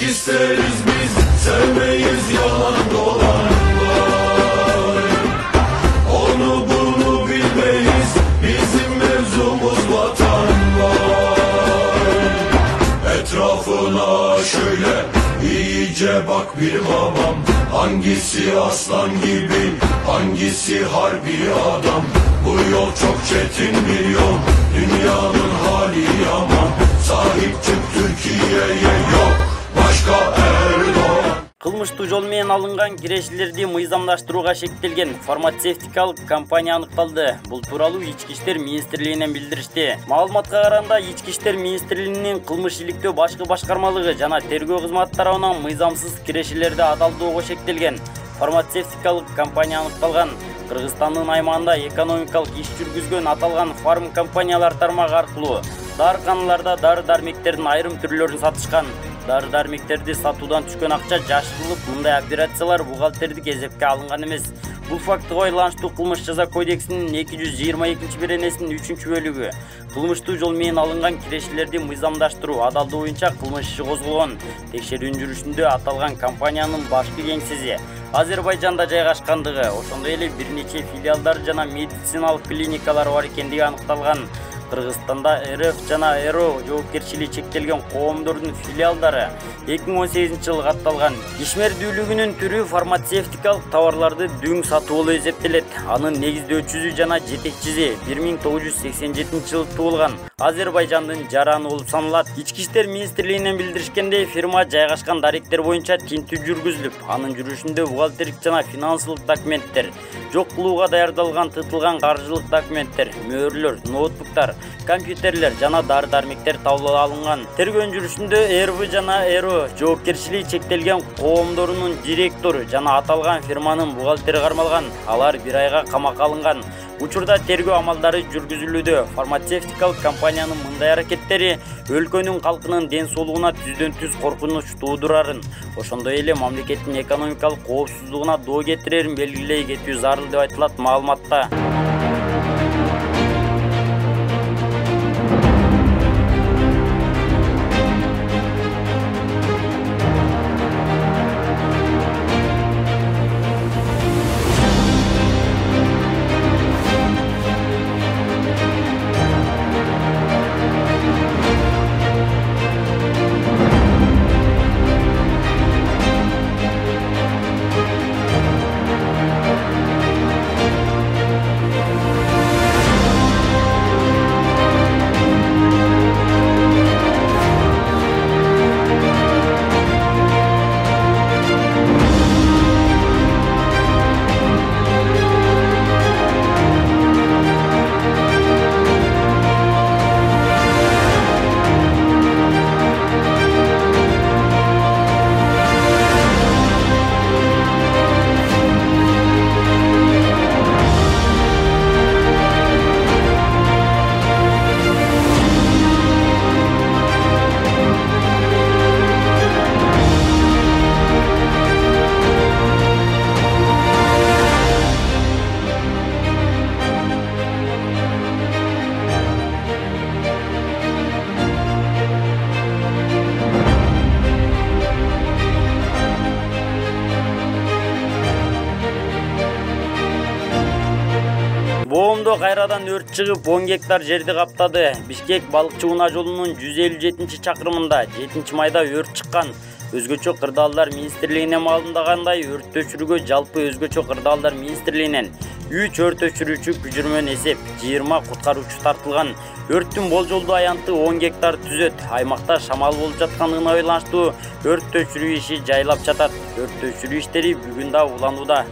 Sevmek isteriz biz, sevmeyiz yalan dolan. Vay, onu bunu bilmeyiz, bizim mevzumuz vatan. Vay, etrafına şöyle iyice bak bir babam. Hangisi aslan gibi, hangisi harbi adam? Bu yol çok çetin bir yol, dünyanın hali yaman. Sahip çık Türkiye'ye, yok başka Erdoğan. Кылмыштуу жол менен алынган кирешилерди мыйзамдаштырууга шектелген фармацевтикалык компания аныкталды. Бул тууралуу Ички иштер министрлигинен билдиришти. Маалыматка караганда Ички иштер министрлигинин кылмыш иликтөө башкы башкармалыгы жана тергөө кызматы тарабынан мыйзамсыз кирешилерди адалдоого шектелген фармацевтикалык компания аныкталган. Кыргызстандын аймагында экономикалык иш жүргүзгөн аталган фарм компаниялар тармагы аркылуу дарыканаларда дары-дармектердин айрым түрлөрүн сатышкан. Дары-дармектерди сатуудан түшкөн акча жашырылып, мындай операциялар бухгалтердик эсепке алынган эмес. Бул фактыга байланыштуу кылмыш жаза кодексинин 222-беренесинин 3-бөлүгү кылмыштуу жол менен алынган кирешилерди мыйзамдаштыруу адалдоо боюнча кылмыш иши козголгон. Текшерүүнүн жүрүшүндө аталган компаниянын башкы кеңсеси Азербайжанда жайгашкандыгы, ошондой эле бир нече филиалдары жана медициналык клиникалары бар экендиги аныкталган. Кыргызстанда РФ жана ЭРО жоопкерчилиги чектелген коомдордун филиалдары 2018-жылы катталган. Ишмердүүлүгүнүн түрү фармацевтикалык товарларды дүң сатуу болуп эсептелет. Анын негиздөөчүсү жана жетекчиси 1987-жылы туулган Азербайжандын жараны болуп саналат. Ички иштер министрлигинен билдиришкендей, фирма жайгашкан даректер боюнча тинтүү жүргүзүлүп, анын жүрүшүндө бухгалтерик жана финансылык документтер, жок кылууга даярдалган тытылган каржылык документтер, мөөрлөр, ноутбуктар, компьютерлер жана дары-дармектер табылып алынган. Тергөө жүрүшүндө РФ жана ЭРО жоопкерчилиги чектелген коомдорунун директору жана аталган фирманын бухгалтери кармалган. Алар 1 айга камакка алынган. Учурда тергөө амалдары жүргүзүлүүдө. Фармацевтикалык компаниянын мындай аракеттери өлкөнүн калкынын ден соолугуна түздөн-түз коркунуч туудурарын, ошондой эле мамлекеттин экономикалык коопсуздугуна доо кетирерин белгилей кетүү зарыл деп айтылат маалыматта. Боомдо кайрадан өрт чыгып 10 гектар жерди каптады. Бишкек балыкчы унаа жолунун 157-чакырымында 7 майда өрт чыккан. Өзгөчө кырдаалдар министрлигинен маалымдагандай, өрттү өчүрүүгө жалпы өзгөчө кырдаалдар министрлигинен 3 өрт өчүрүүчү күчүрмөн эсеп, 20 куткаруучу тартылган. Өрттүн болжолдуу аянты 10 гектар түзөт. Аймакта шамал болуп жаткандыгына байланыштуу өрт өчүрүү иши жайлап жатат. Өрт өчүрүү иштери бүгүн да уланууда.